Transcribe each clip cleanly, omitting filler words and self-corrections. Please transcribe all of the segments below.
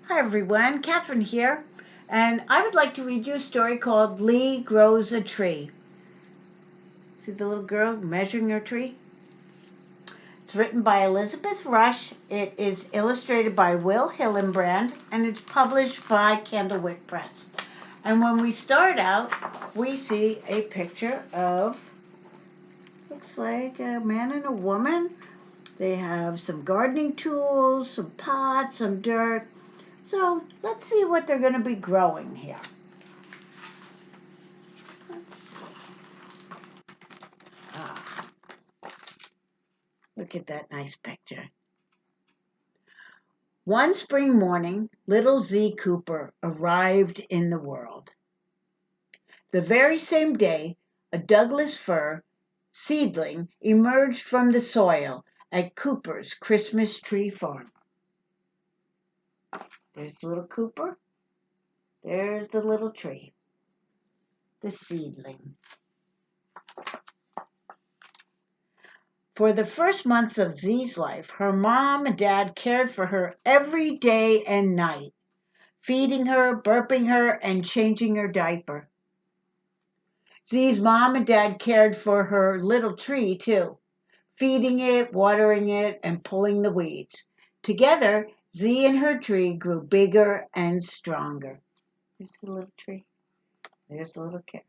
Hi everyone, Catherine here, and I would like to read you a story called Lee Grows a Tree. See the little girl measuring her tree? It's written by Elizabeth Rusch, it is illustrated by Will Hillenbrand, and it's published by Candlewick Press. And when we start out, we see a picture of, looks like a man and a woman. They have some gardening tools, some pots, some dirt. So let's see what they're going to be growing here. Ah, look at that nice picture. One spring morning, little Z Cooper arrived in the world. The very same day, a Douglas fir seedling emerged from the soil at Cooper's Christmas tree farm. There's little Cooper. There's the little tree, the seedling. For the first months of Z's life, her mom and dad cared for her every day and night, feeding her, burping her, and changing her diaper. Z's mom and dad cared for her little tree, too, feeding it, watering it, and pulling the weeds. Together, Z and her tree grew bigger and stronger. There's the little tree. There's the little kid.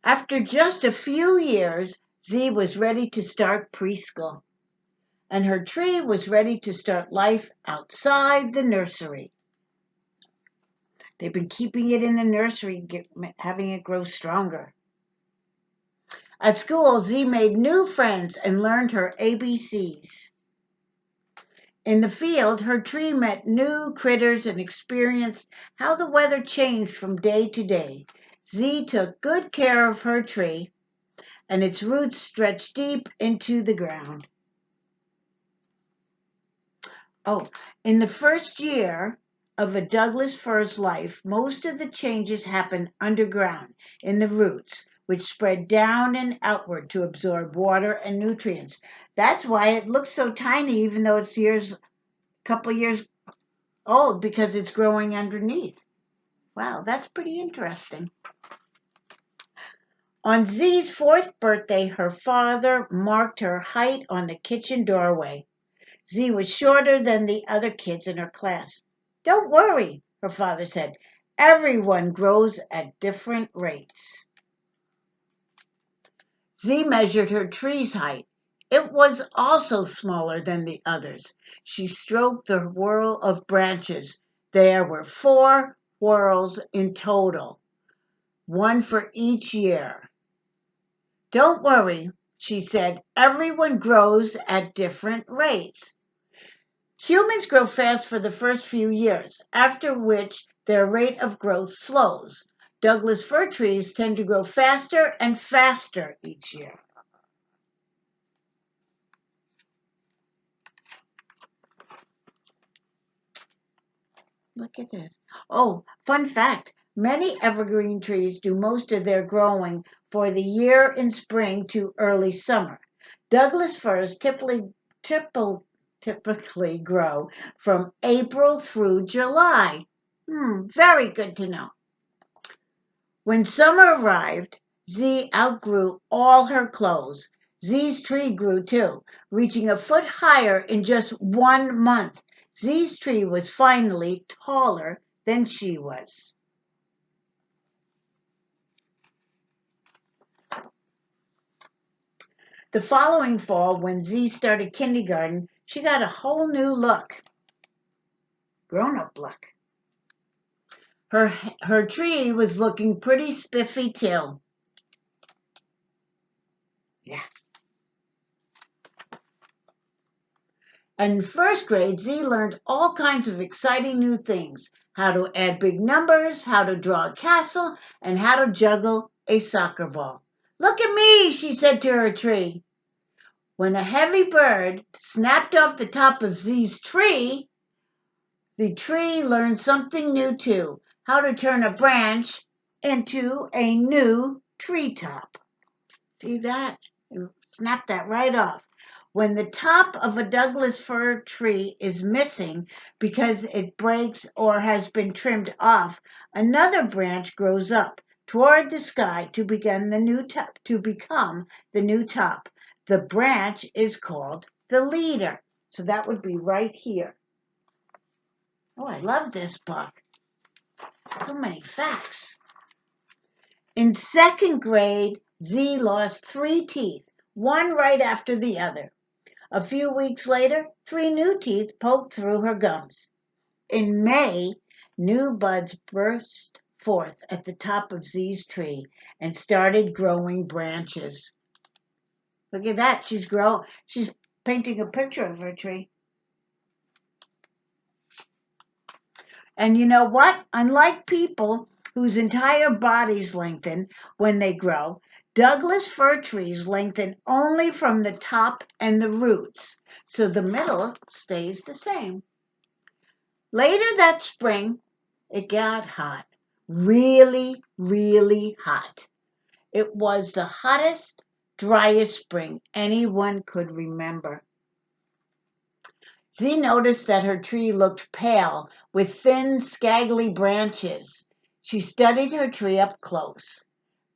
After just a few years, Z was ready to start preschool, and her tree was ready to start life outside the nursery. They've been keeping it in the nursery, having it grow stronger. At school, Z made new friends and learned her ABCs. In the field, her tree met new critters and experienced how the weather changed from day to day. Z took good care of her tree, and its roots stretched deep into the ground. Oh, in the first year of a Douglas fir's life, most of the changes happen underground in the roots, which spread down and outward to absorb water and nutrients. That's why it looks so tiny, even though it's couple years old, because it's growing underneath. Wow, that's pretty interesting. On Z's fourth birthday, her father marked her height on the kitchen doorway. Z was shorter than the other kids in her class. Don't worry, her father said. Everyone grows at different rates. Z measured her tree's height. It was also smaller than the others. She stroked the whirl of branches. There were 4 whirls in total, one for each year. Don't worry, she said. Everyone grows at different rates. Humans grow fast for the first few years, after which their rate of growth slows. Douglas fir trees tend to grow faster and faster each year. Look at this. Oh, fun fact. Many evergreen trees do most of their growing for the year in spring to early summer. Douglas firs typically grow from April through July. Very good to know. When summer arrived, Z outgrew all her clothes. Z's tree grew too, reaching a foot higher in just 1 month. Z's tree was finally taller than she was. The following fall, when Z started kindergarten, she got a whole new look. Grown-up look. Her tree was looking pretty spiffy too. Yeah. And in first grade, Z learned all kinds of exciting new things: how to add big numbers, how to draw a castle, and how to juggle a soccer ball. Look at me, she said to her tree. When a heavy bird snapped off the top of Z's tree, the tree learned something new too: how to turn a branch into a new treetop. See that? Snap that right off. When the top of a Douglas fir tree is missing because it breaks or has been trimmed off, another branch grows up toward the sky to become the new top. The branch is called the leader. So that would be right here. Oh, I love this book. So many facts. In second grade, Z lost 3 teeth, one right after the other. A few weeks later, 3 new teeth poked through her gums. In May, new buds burst forth at the top of Z's tree and started growing branches. Look at that. She's painting a picture of her tree. And you know what? Unlike people whose entire bodies lengthen when they grow, Douglas fir trees lengthen only from the top and the roots, so the middle stays the same. Later that spring, it got hot. Really, really hot. It was the hottest, driest spring anyone could remember. Z noticed that her tree looked pale, with thin, scraggly branches. She studied her tree up close.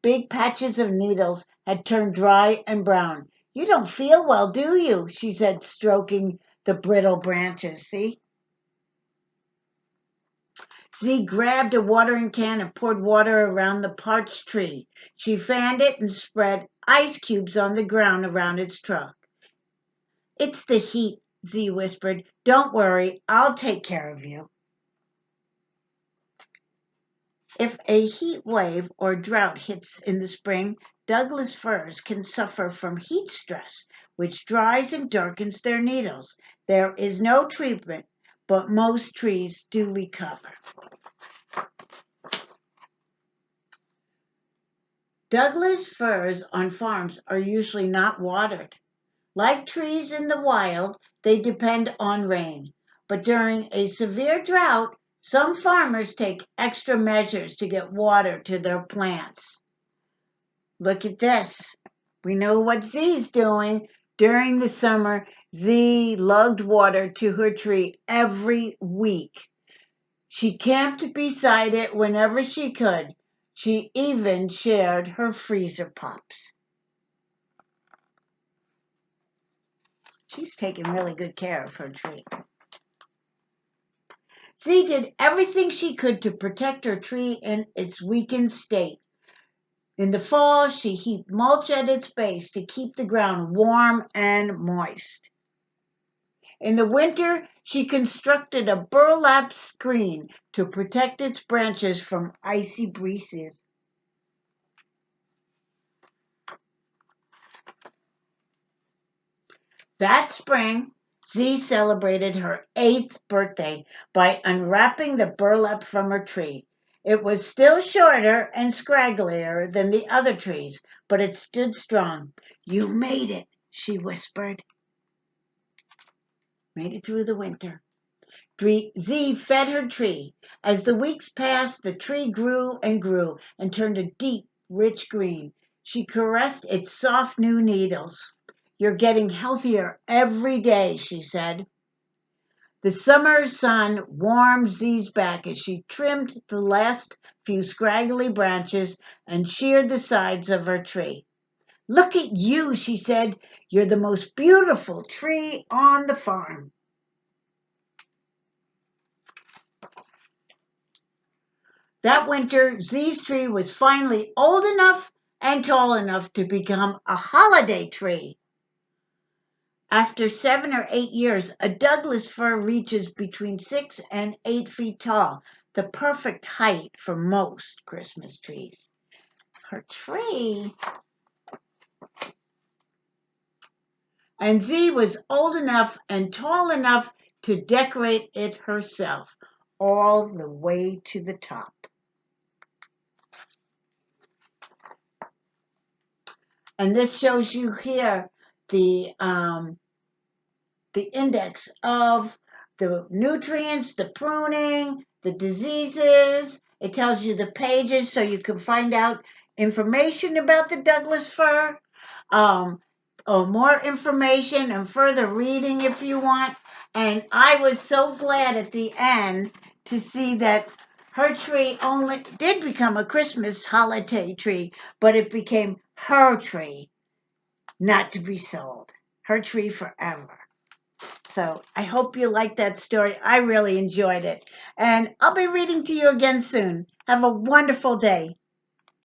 Big patches of needles had turned dry and brown. "You don't feel well, do you?" she said, stroking the brittle branches. See? Z grabbed a watering can and poured water around the parched tree. She fanned it and spread ice cubes on the ground around its trunk. "It's the heat," Z whispered. "Don't worry, I'll take care of you." If a heat wave or drought hits in the spring, Douglas firs can suffer from heat stress, which dries and darkens their needles. There is no treatment, but most trees do recover. Douglas firs on farms are usually not watered. Like trees in the wild, they depend on rain. But during a severe drought, some farmers take extra measures to get water to their plants. Look at this. We know what Z's doing. During the summer, Z lugged water to her tree every week. She camped beside it whenever she could. She even shared her freezer pops. She's taking really good care of her tree. Z did everything she could to protect her tree in its weakened state. In the fall, she heaped mulch at its base to keep the ground warm and moist. In the winter, she constructed a burlap screen to protect its branches from icy breezes. That spring, Z celebrated her 8th birthday by unwrapping the burlap from her tree. It was still shorter and scragglier than the other trees, but it stood strong. "You made it," she whispered. Made it through the winter. Z fed her tree. As the weeks passed, the tree grew and turned a deep, rich green. She caressed its soft new needles. "You're getting healthier every day," she said. The summer sun warmed Z's back as she trimmed the last few scraggly branches and sheared the sides of her tree. "Look at you," she said. "You're the most beautiful tree on the farm." That winter, Z's tree was finally old enough and tall enough to become a holiday tree. After 7 or 8 years, a Douglas fir reaches between 6 and 8 feet tall, the perfect height for most Christmas trees. Her tree. And Z was old enough and tall enough to decorate it herself, all the way to the top. And this shows you here the index of the nutrients, the pruning, the diseases. It tells you the pages so you can find out information about the Douglas fir. Um, more information and further reading if you want. And I was so glad at the end to see that her tree only did become a Christmas holiday tree, but it became her tree, not to be sold. Her tree forever. So I hope you liked that story. I really enjoyed it. And I'll be reading to you again soon. Have a wonderful day.